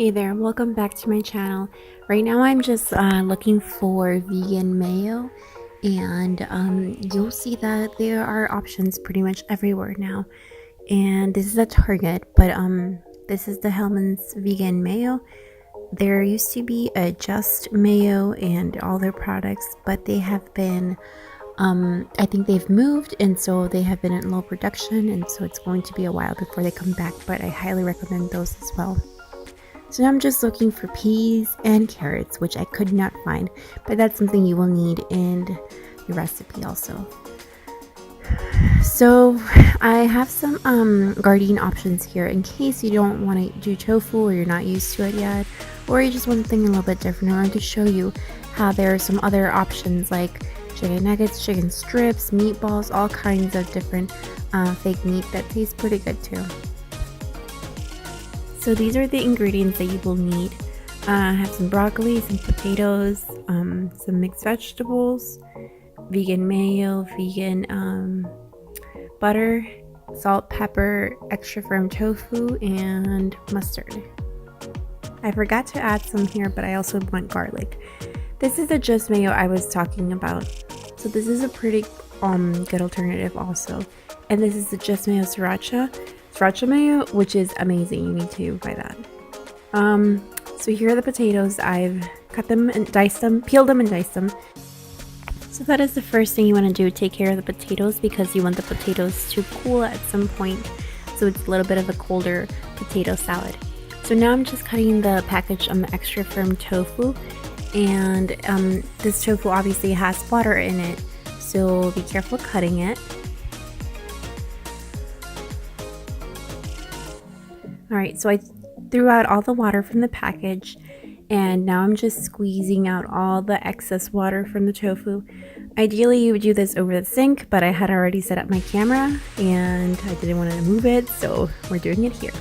Hey there, welcome back to my channel. Right now I'm just looking for vegan mayo, and you'll see that there are options pretty much everywhere now. And this is a Target, but this is the Hellmann's vegan mayo. There used to be a Just Mayo and all their products, but they have been I think they've moved, and so they have been in low production, and so it's going to be a while before they come back, but I highly recommend those as well. So now I'm just looking for peas and carrots, which I could not find, but that's something you will need in your recipe also. So I have some garden options here in case you don't want to do tofu or you're not used to it yet, or you just want something a little bit different. I want to show you how there are some other options like chicken nuggets, chicken strips, meatballs, all kinds of different fake meat that tastes pretty good too. So these are the ingredients that you will need. I have some broccoli, some potatoes, some mixed vegetables, vegan mayo, vegan butter, salt, pepper, extra firm tofu, and mustard. I forgot to add some here, but I also want garlic. This is the Just Mayo I was talking about. So this is a pretty good alternative also. And this is the Just Mayo Sriracha mayo, which is amazing. You need to buy that. So here are the potatoes. I've cut them and diced them, peeled them and diced them. So that is the first thing you want to do, take care of the potatoes, because you want the potatoes to cool at some point, so it's a little bit of a colder potato salad. So now I'm just cutting the package on the extra firm tofu, and this tofu obviously has water in it, so be careful cutting it. Alright, so I threw out all the water from the package, and now I'm just squeezing out all the excess water from the tofu. Ideally you would do this over the sink, but I had already set up my camera and I didn't want to move it, so we're doing it here.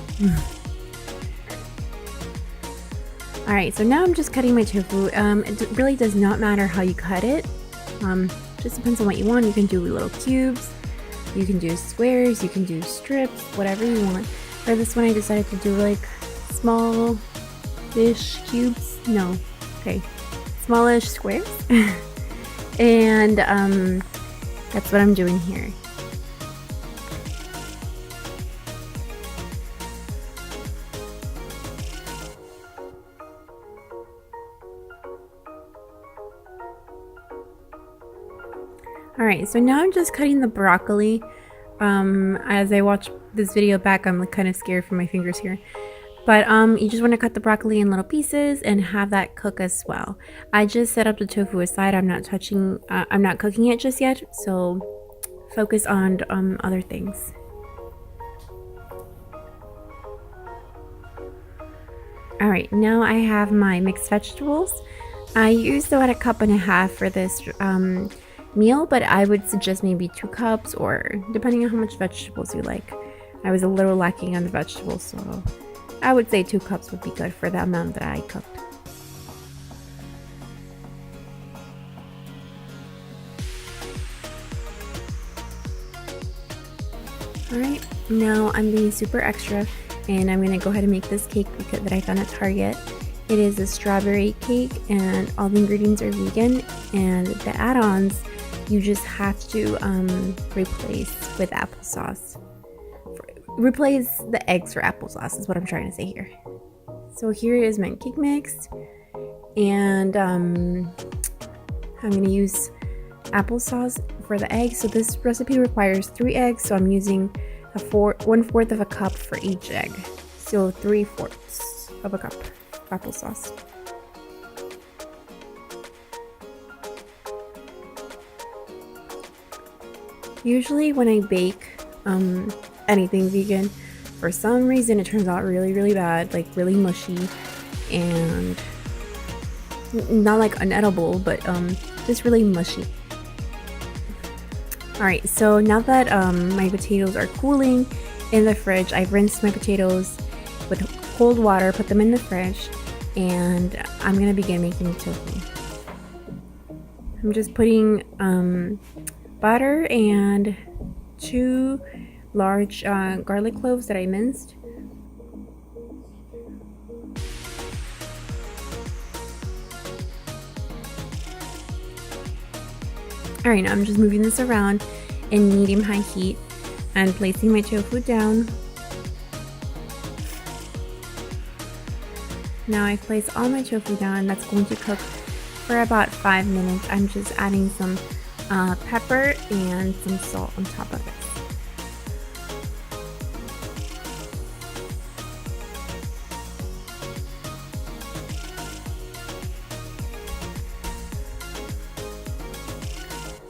Alright, so now I'm just cutting my tofu. It really does not matter how you cut it. Just depends on what you want. You can do little cubes, you can do squares, you can do strips, whatever you want. For this one I decided to do like small-ish cubes. No, okay, smallish squares. And that's what I'm doing here. Alright, so now I'm just cutting the broccoli. As I watch this video back, I'm like kind of scared for my fingers here. But you just want to cut the broccoli in little pieces and have that cook as well. I just set up the tofu aside. I'm not cooking it just yet, so focus on other things. Alright, now I have my mixed vegetables. I used about 1.5 cups for this meal, but I would suggest maybe 2 cups, or depending on how much vegetables you like. I was a little lacking on the vegetables, so I would say 2 cups would be good for the amount that I cooked. Alright, now I'm being super extra, and I'm going to go ahead and make this cake that I found at Target. It is a strawberry cake, and all the ingredients are vegan, and the add-ons you just have to replace with applesauce. Replace the eggs for applesauce is what I'm trying to say here. So here is my cake mix, and I'm going to use applesauce for the eggs. So this recipe requires 3 eggs, so I'm using 1/4 of a cup for each egg. So 3/4 of a cup applesauce. Usually when I bake anything vegan, for some reason it turns out really bad, like really mushy and not like unedible, but just really mushy. Alright, so now that my potatoes are cooling in the fridge, I've rinsed my potatoes with cold water, put them in the fridge, and I'm gonna begin making tofu. I'm just putting butter and 2 large garlic cloves that I minced. Alright, now I'm just moving this around in medium-high heat and placing my tofu down. Now I've placed all my tofu down. That's going to cook for about 5 minutes. I'm just adding some pepper and some salt on top of it.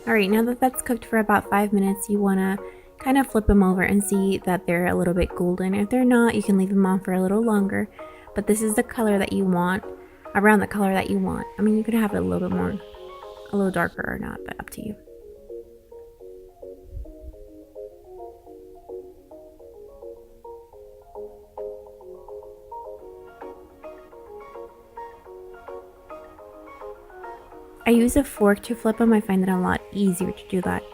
Alright, now that that's cooked for about 5 minutes, you want to kind of flip them over and see that they're a little bit golden. If they're not, you can leave them on for a little longer. But this is the color that you want, around the color that you want. I mean, you could have it a little bit more, a little darker or not, but up to you. I use a fork to flip them. I find that a lot easier to do that.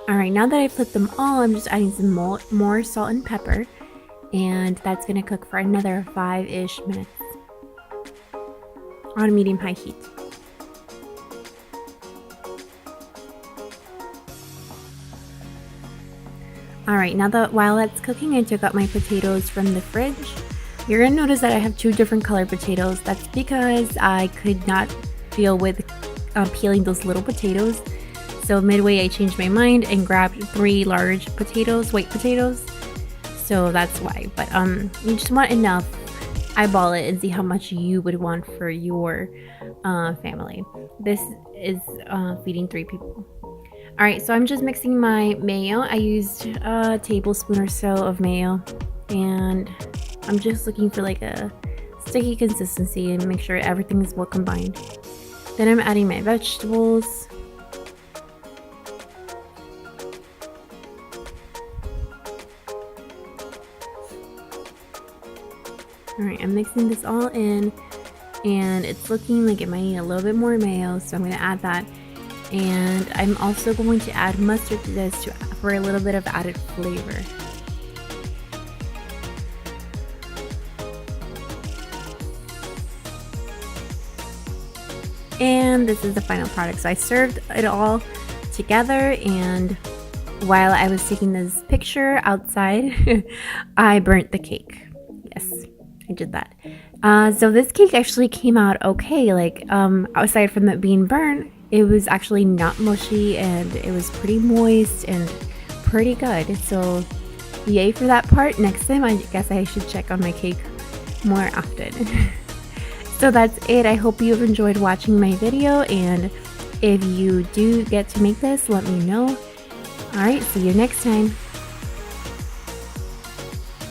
Alright, now that I flipped them all, I'm just adding some more salt and pepper. And that's going to cook for another 5-ish minutes on medium-high heat. Alright, now that while that's cooking, I took out my potatoes from the fridge. You're going to notice that I have 2 different colored potatoes. That's because I could not deal with peeling those little potatoes. So midway I changed my mind and grabbed 3 large potatoes, white potatoes. So that's why. But you just want enough. Eyeball it and see how much you would want for your family. This is feeding 3 people. Alright, so I'm just mixing my mayo. I used a tablespoon or so of mayo. And I'm just looking for like a sticky consistency and make sure everything is well combined. Then I'm adding my vegetables. Alright, I'm mixing this all in and it's looking like it might need a little bit more mayo, so I'm going to add that. And I'm also going to add mustard to this for a little bit of added flavor. And this is the final product. So I served it all together, and while I was taking this picture outside, I burnt the cake. Yes, I did that. So this cake actually came out okay. Like, aside from it being burnt, it was actually not mushy and it was pretty moist and pretty good. So yay for that part. Next time I guess I should check on my cake more often. So that's it. I hope you've enjoyed watching my video, and if you do get to make this, let me know. Alright, see you next time.